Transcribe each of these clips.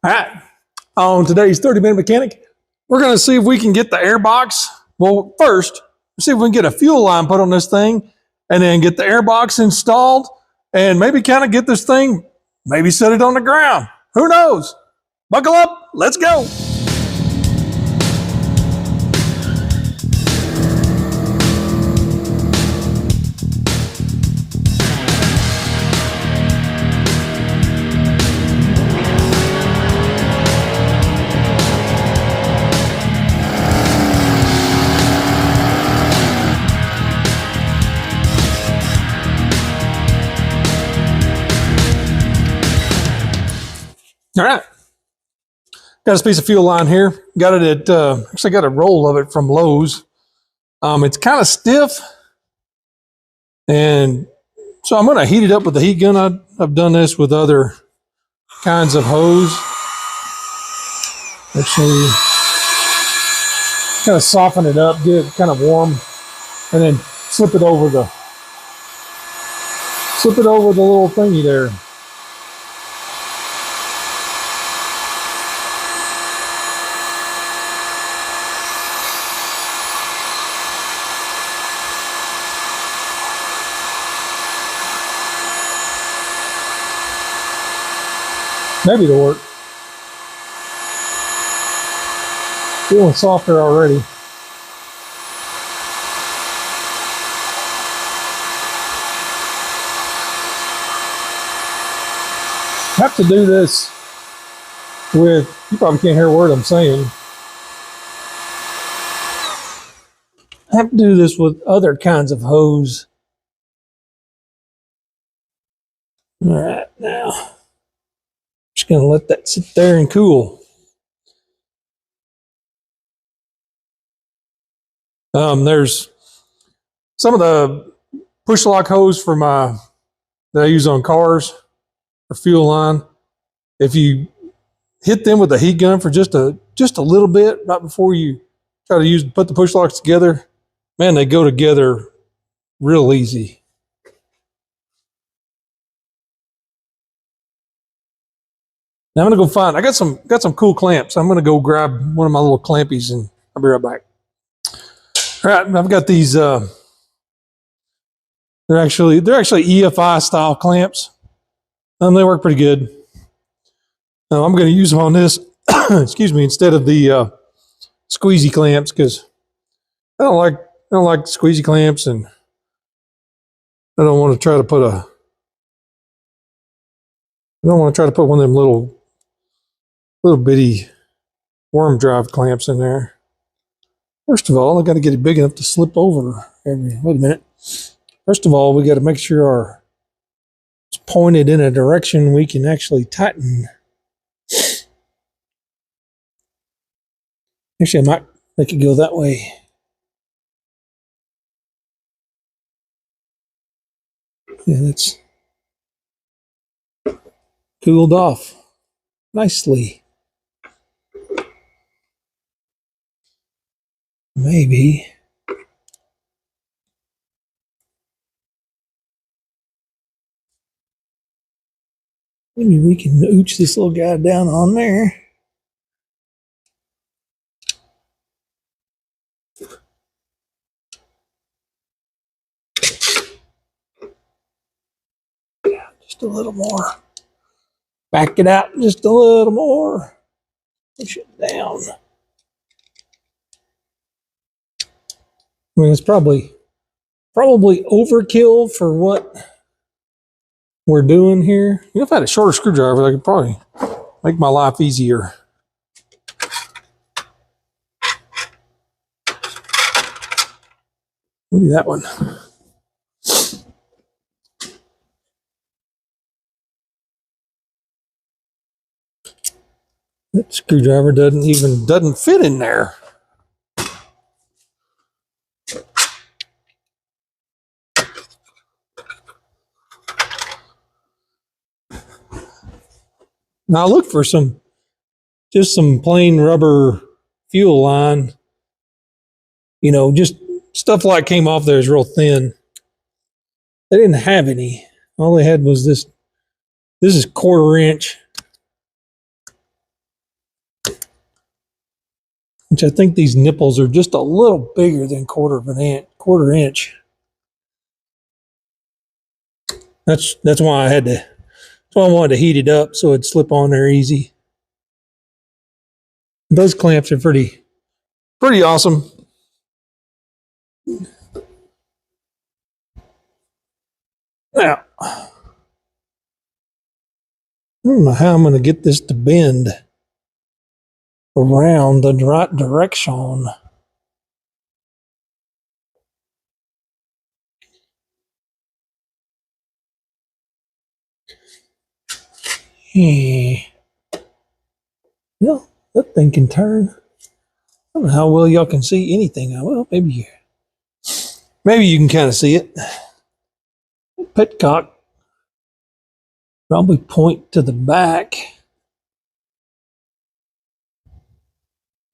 All right, on today's 30-minute mechanic, we're going to see if we can get the airbox. Well, first, see if we can get a fuel line put on this thing and then get the airbox installed and maybe kind of get this thing, maybe set it on the ground. Who knows? Buckle up. Let's go. All right, got this piece of fuel line here. Got it at, actually got a roll of it from Lowe's. It's kind of stiff. And so I'm going to heat it up with the heat gun. I've done this with other kinds of hose. Actually, kind of soften it up, get it kind of warm, and then slip it over the little thingy there. Maybe it'll work. Feeling softer already. I have to do this with, you probably can't hear a word I'm saying. I have to do this with other kinds of hose. All right, now. Just going to let that sit there and cool. There's some of the push lock hose for that I use on cars for fuel line. If you hit them with a heat gun for just a little bit right before you try to put the push locks together, man, they go together real easy. Now I'm gonna go find. I got some cool clamps. I'm gonna go grab one of my little clampies and I'll be right back. All right, I've got these. They're actually EFI style clamps. They work pretty good. Now I'm gonna use them on this. Excuse me, instead of the squeezy clamps, because I don't like squeezy clamps, and I don't want to try to put one of them little bitty worm drive clamps in there. First of all, I got to get it big enough to slip over wait a minute. First of all, we got to make sure it's pointed in a direction we can actually tighten. Actually, I might make it go that way. Yeah, that's cooled off nicely. Maybe. Maybe we can ooch this little guy down on there. Just a little more. Back it out just a little more. Push it down. I mean, it's probably overkill for what we're doing here. You know, if I had a shorter screwdriver, I could probably make my life easier. Maybe that one. That screwdriver doesn't fit in there. Now I look for just some plain rubber fuel line. You know, just stuff like came off there is real thin. They didn't have any. All they had was this. This is 1/4 inch. which I think these nipples are just a little bigger than quarter inch. That's why that's why I wanted to heat it up so it'd slip on there easy. Those clamps are pretty awesome. Now, I don't know how I'm going to get this to bend around the right direction. Well, that thing can turn. I don't know how well y'all can see anything. Well, maybe you can kind of see it. Petcock probably point to the back.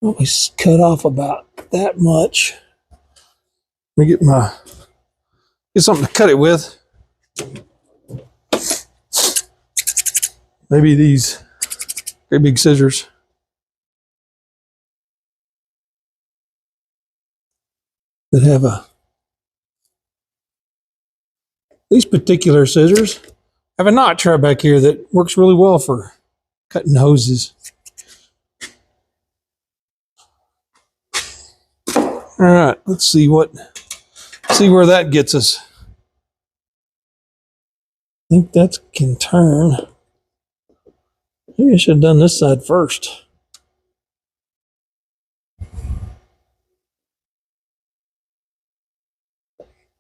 Probably cut off about that much. Let me get something to cut it with. Maybe these great big scissors. That have these particular scissors have a notch right back here that works really well for cutting hoses. All right, let's see where that gets us. I think that can turn. Maybe I should have done this side first.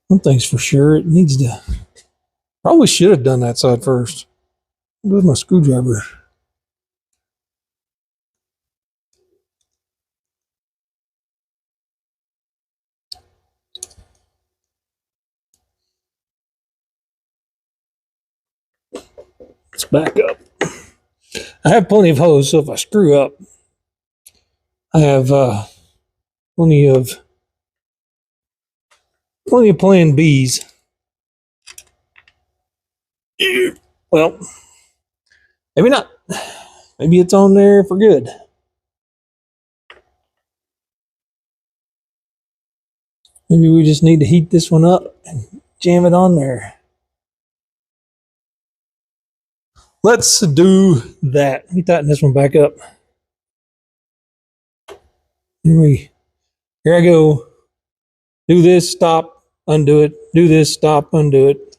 One thing's for sure, it needs to. Probably should have done that side first. Where's my screwdriver? Let's back up. I have plenty of hose, so if I screw up, I have plenty of plan Bs. Well, maybe not. Maybe it's on there for good. Maybe we just need to heat this one up and jam it on there. Let's do that. Let me tighten this one back up. Here I go. Do this, stop, undo it. Do this, stop, undo it.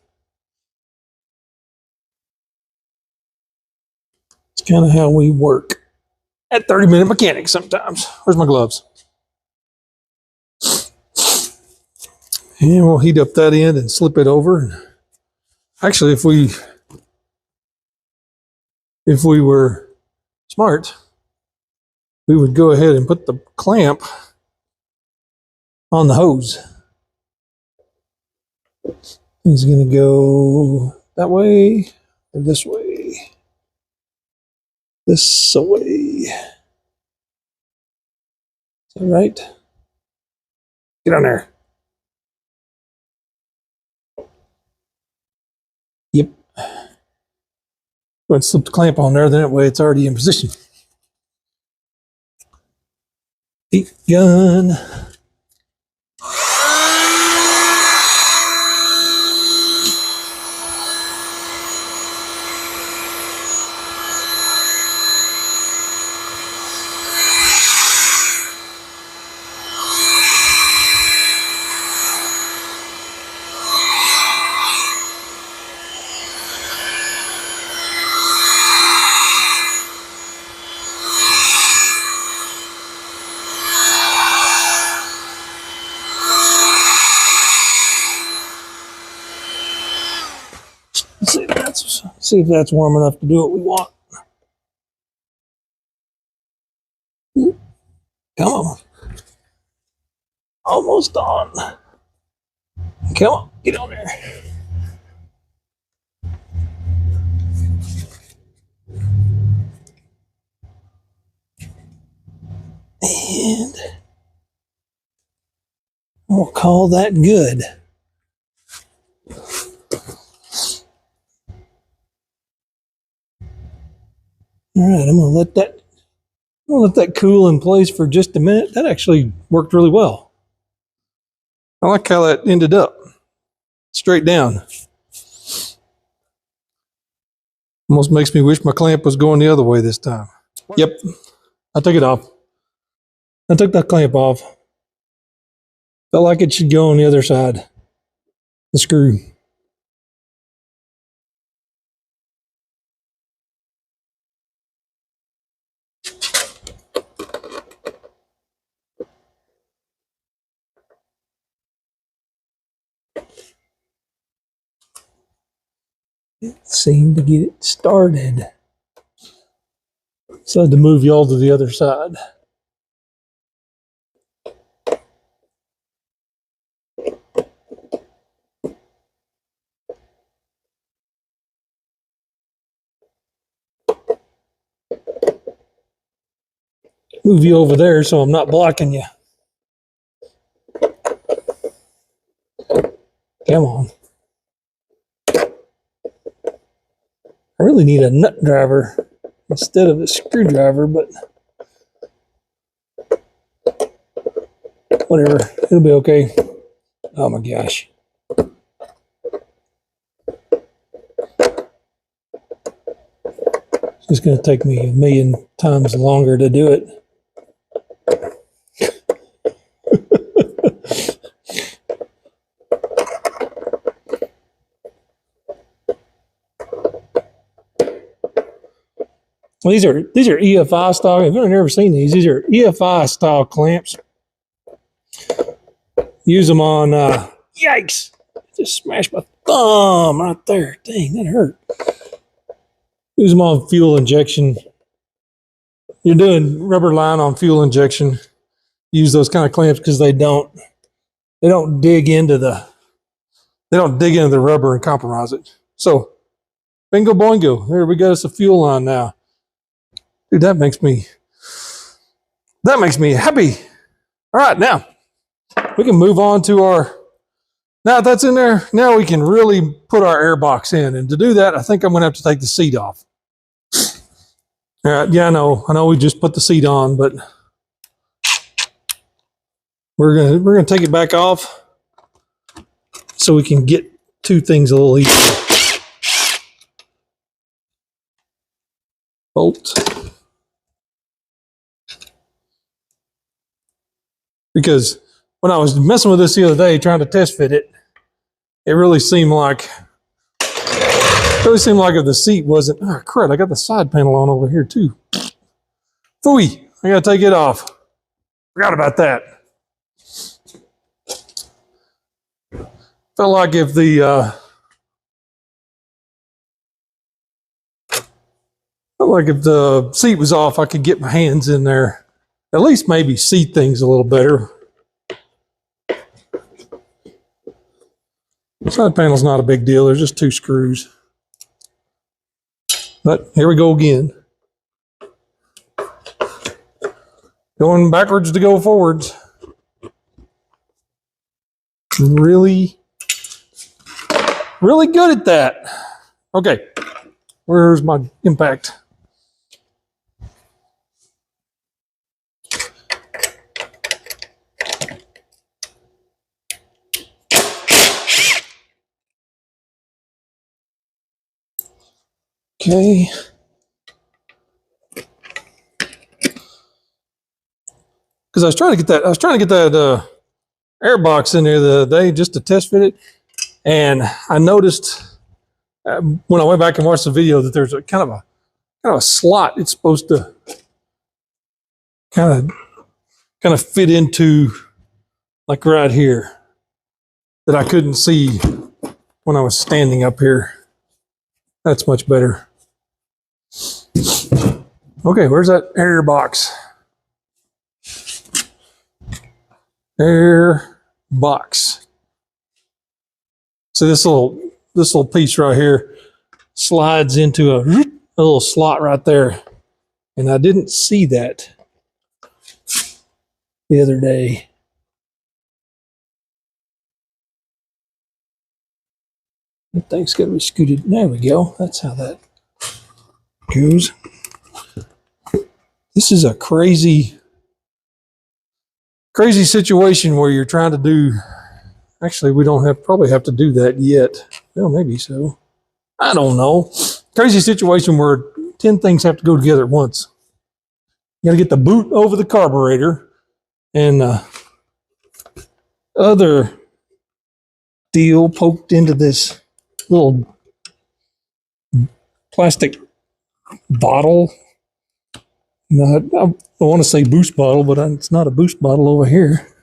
It's kind of how we work at 30-minute mechanics sometimes. Where's my gloves? And we'll heat up that end and slip it over. Actually, if we were smart, we would go ahead and put the clamp on the hose. It's going to go that way or this way. This way. Is that right? Get on there. Yep. Go ahead and slip the clamp on there, then that way it's already in position. Heat gun. See if that's warm enough to do what we want. Come on. Almost on. Come on, get on there. And we'll call that good. All right, I'm going to let that I'll let that cool in place for just a minute. That actually worked really well. I like how that ended up. Straight down. Almost makes me wish my clamp was going the other way this time. Yep, I took it off. I took that clamp off. Felt like it should go on the other side. The screw. It seemed to get it started. So I had to move y'all to the other side. Move you over there so I'm not blocking you. Come on. I really need a nut driver instead of a screwdriver, but whatever, it'll be okay. Oh my gosh. It's just going to take me a million times longer to do it. Well, these are EFI style. If you've never seen these are EFI style clamps. Use them on, yikes! Just smashed my thumb right there. Dang, that hurt. Use them on fuel injection. You're doing rubber line on fuel injection. Use those kind of clamps because they don't dig into the rubber and compromise it. So, bingo boingo. There we got us a fuel line now. Dude, that makes me happy. All right, now we can move on to our, now that that's in there, now we can really put our airbox in. And to do that, I think I'm going to have to take the seat off. All right, yeah, I know we just put the seat on, but we're gonna take it back off so we can get to things a little easier. Bolt. Because when I was messing with this the other day, trying to test fit it, it really seemed like if the seat wasn't, oh crud, I got the side panel on over here too. Phooey, I gotta take it off. Forgot about that. Felt like if the seat was off, I could get my hands in there. At least maybe see things a little better. Side panel's not a big deal. There's just 2 screws. But here we go again. Going backwards to go forwards. Really, really good at that. Okay, where's my impact? Okay. Because I was trying to get that airbox in there the other day just to test fit it, and I noticed when I went back and watched the video that there's a kind of a slot it's supposed to kind of fit into, like right here, that I couldn't see when I was standing up here. That's much better. Okay, where's that air box? Air box. So this little piece right here slides into a little slot right there, and I didn't see that the other day. That thing's got to be scooted. There we go. That's how that goes. This is a crazy situation where you're trying to do. Actually, we don't probably have to do that yet. Well, maybe so. I don't know. Crazy situation where 10 things have to go together at once. You got to get the boot over the carburetor and other deal poked into this little plastic bottle. I want to say boost bottle, but it's not a boost bottle over here.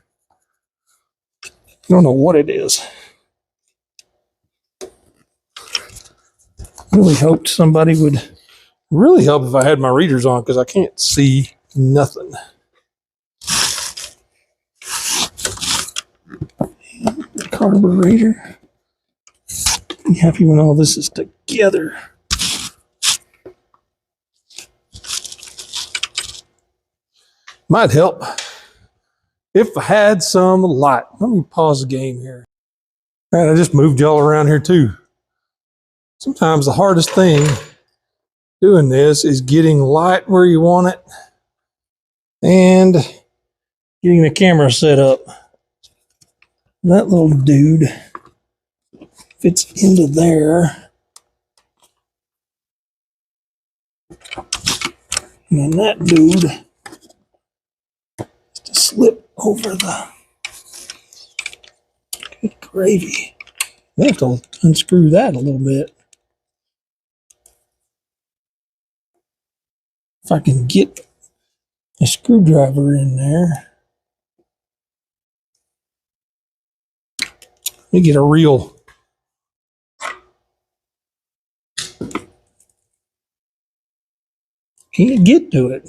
I don't know what it is. Really hoped somebody would really help if I had my readers on, because I can't see nothing. Carburetor. Be happy when all this is together. Might help if I had some light. Let me pause the game here. All right, I just moved y'all around here too. Sometimes the hardest thing doing this is getting light where you want it and getting the camera set up. That little dude fits into there. And then that dude has to slip over the good gravy. I have to unscrew that a little bit. If I can get a screwdriver in there. Let me get a real can't get to it.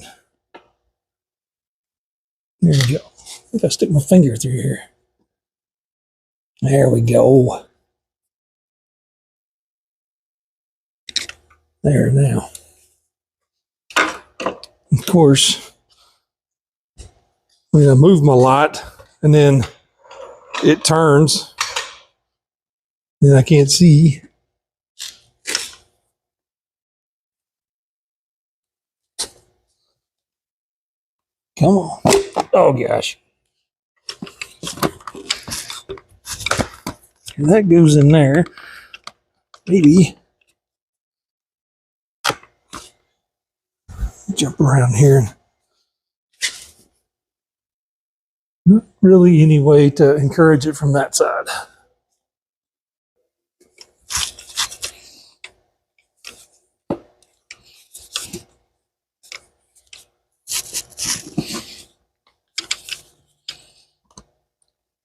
There we go. I think I stick my finger through here. There we go. There now. Of course, when I move my light and then it turns, then I can't see. Come on. Oh gosh. And that goes in there. Maybe jump around here. Not really any way to encourage it from that side.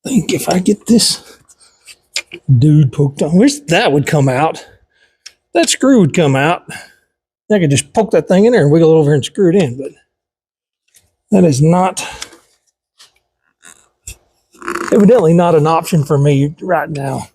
I think if I get this dude poked on, wish that would come out. That screw would come out. I could just poke that thing in there and wiggle it over and screw it in, but that is not, evidently not an option for me right now.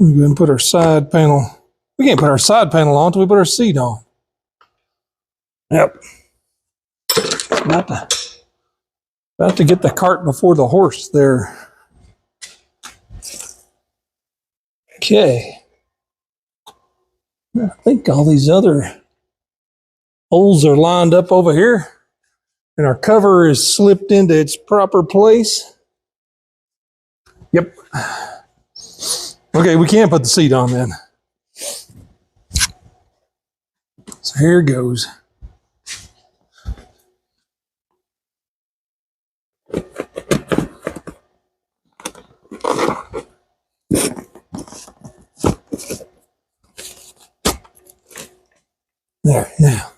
We're going to put our side panel. We can't put our side panel on until we put our seat on. Yep. About to get the cart before the horse there. Okay. I think all these other holes are lined up over here, and our cover is slipped into its proper place. Yep. Okay, we can't put the seat on then. So here it goes. There, now.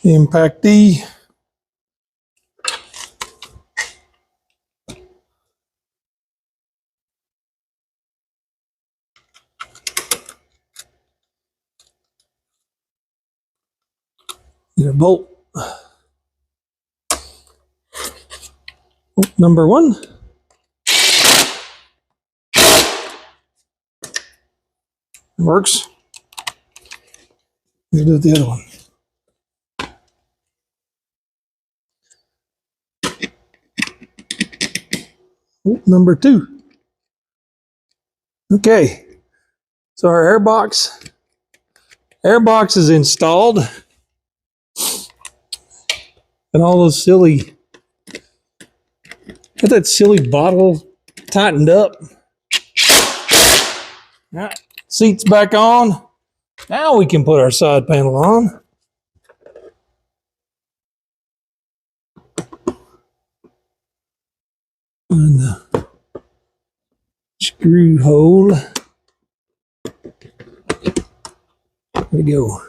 Impactee. Get a bolt. Number one. Works. Let's do the other one. Number two. Okay, so our airbox is installed, and all those silly, get that silly bottle tightened up. All right, seats back on. Now we can put our side panel on. And the screw hole. There we go.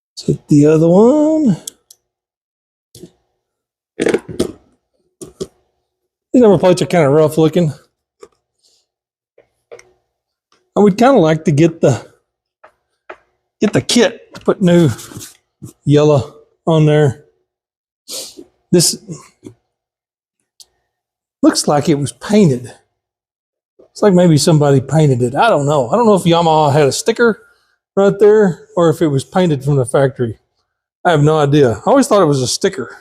Let's hit the other one. These number plates are kind of rough looking. I would kind of like to get the kit to put new yellow on there. This looks like it was painted. It's like maybe somebody painted it. I don't know. I don't know if Yamaha had a sticker right there or if it was painted from the factory. I have no idea. I always thought it was a sticker.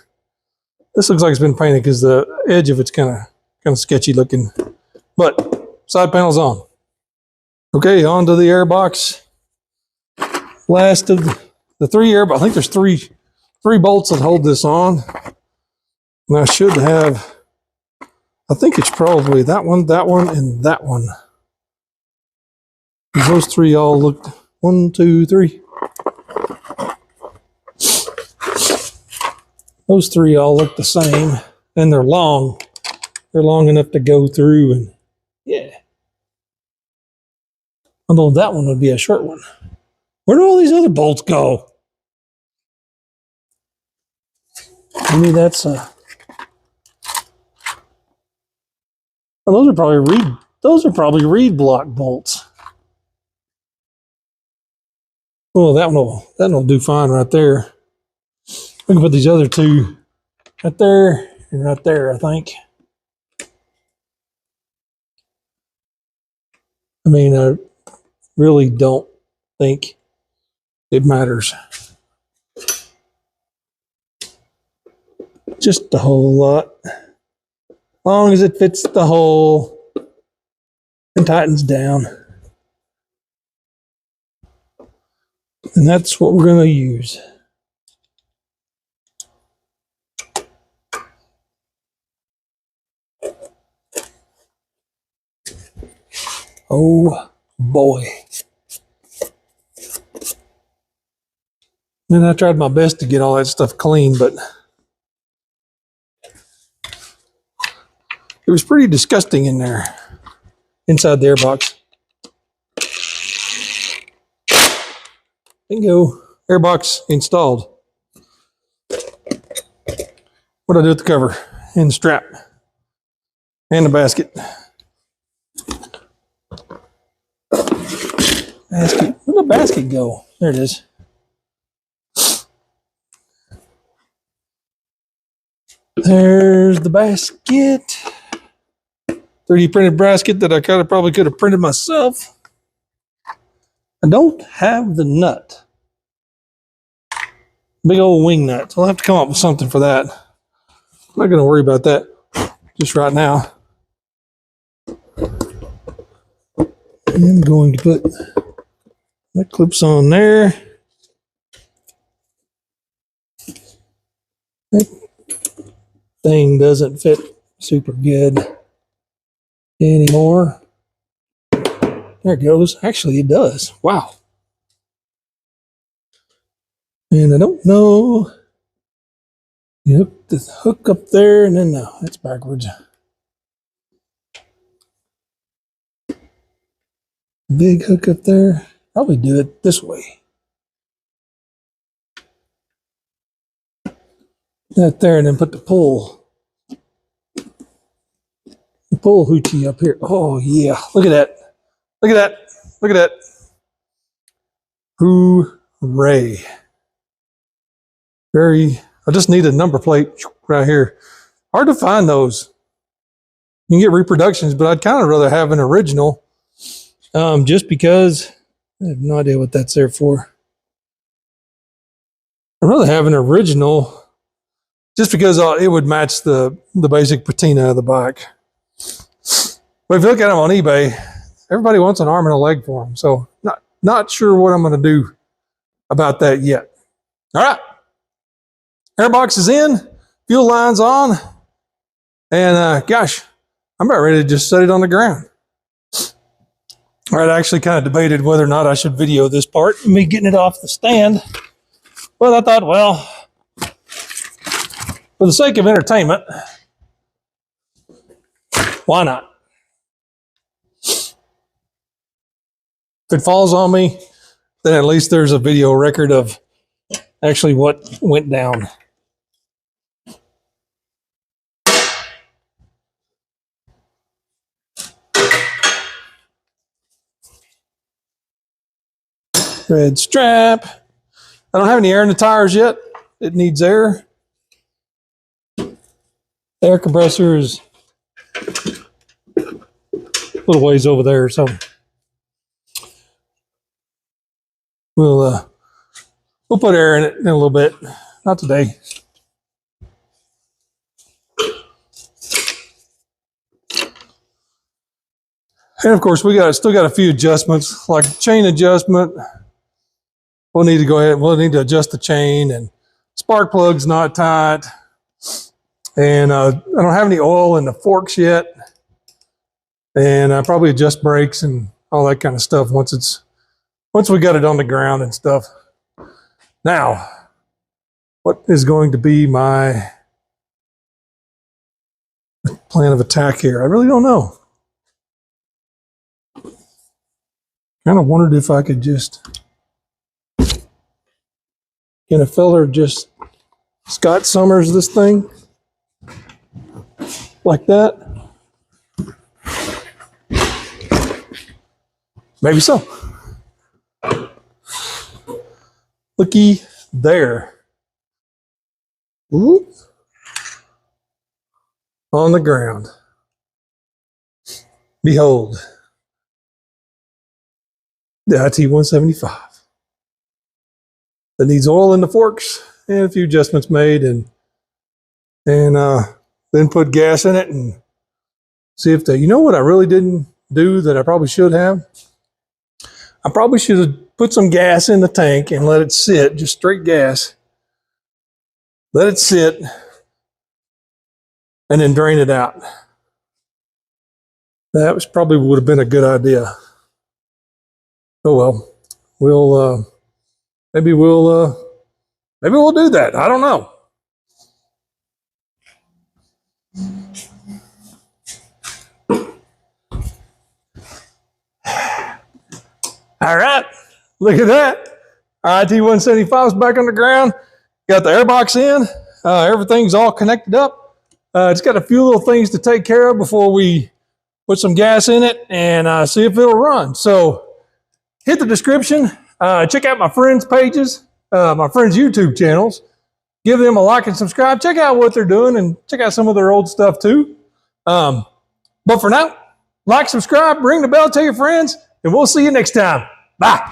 This looks like it's been painted because the edge of it's kind of sketchy looking. But side panel's on. Okay, on to the airbox. Last of the three airbox. I think there's three bolts that hold this on. And I should have, I think it's probably that one, and that one. Those three all look, 1, 2, 3. Those three all look the same, and they're long. They're long enough to go through, and yeah. Although that one would be a short one. Where do all these other bolts go? Maybe that's a... Well, those are probably reed block bolts. Oh, that one will do fine right there. We can put these other two right there and right there, I think. I mean, I really don't think it matters. Just a whole lot. As long as it fits the hole and tightens down. And that's what we're going to use. Oh boy. And I tried my best to get all that stuff clean, but it was pretty disgusting in there, inside the airbox. Bingo, airbox installed. What do I do with the cover and the strap and the basket? Basket, where'd the basket go? There it is. There's the basket. 3D printed basket that I probably could have printed myself. I don't have the nut. Big old wing nut. So I'll have to come up with something for that. I'm not going to worry about that just right now. I'm going to put that clips on there. That thing doesn't fit super good anymore. There it goes. Actually, it does. Wow. And I don't know. You hook the hook up there, and then no, that's backwards. Big hook up there. Probably do it this way. That there, and then put the pull hoochie up here. Oh yeah, look at that. Look at that. Look at that. Hooray. I just need a number plate right here. Hard to find those. You can get reproductions, but I'd kind of rather have an original, just because I have no idea what that's there for. I'd rather have an original just because it would match the basic patina of the bike. But if you look at them on eBay, everybody wants an arm and a leg for them. So not sure what I'm going to do about that yet. All right. Airbox is in, fuel line's on, and gosh, I'm about ready to just set it on the ground. All right, I actually kind of debated whether or not I should video this part, me getting it off the stand. But I thought, well, for the sake of entertainment, why not? If it falls on me, then at least there's a video record of actually what went down. Red strap. I don't have any air in the tires yet. It needs air. Air compressor is a little ways over there, so we'll put air in it in a little bit. Not today. And of course, still got a few adjustments, like chain adjustment. We'll need to go ahead. We'll need to adjust the chain, and spark plug's not tight. And I don't have any oil in the forks yet. And I probably adjust brakes and all that kind of stuff once we got it on the ground and stuff. Now, what is going to be my plan of attack here? I really don't know. Kind of wondered if I could just, can a feller just Scott Summers this thing like that? Maybe so. Looky there. Whoop. On the ground. Behold. The IT175. That needs oil in the forks and a few adjustments made, and then put gas in it and see if you know what I really didn't do that I probably should have? I probably should have put some gas in the tank and let it sit, just straight gas. Let it sit and then drain it out. That would have been a good idea. Oh well, maybe we'll do that. I don't know. All right, look at that. Our IT175 is back on the ground. Got the airbox in. Everything's all connected up. It's got a few little things to take care of before we put some gas in it and see if it'll run. So hit the description. Check out my friends' pages, my friends' YouTube channels. Give them a like and subscribe. Check out what they're doing and check out some of their old stuff too. But for now, like, subscribe, ring the bell, tell your friends, and we'll see you next time. Bye.